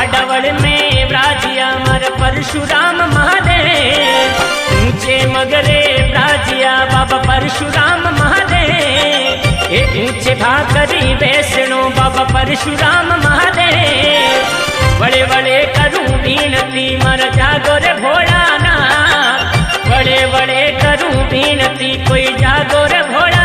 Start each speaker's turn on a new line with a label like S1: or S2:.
S1: भाडवल में ब्राजिया मर परशुराम महादेव, ऊंचे मगरे ब्राजिया बाबा परशुराम महादेव, एक ऊंचे भाकरी बेसणो बाबा परशुराम महादेव। बड़े बड़े करूं बीनती मर जागो रे भोलानाथ, बड़े बड़े करूं बीनती कोई जागो रे भोला।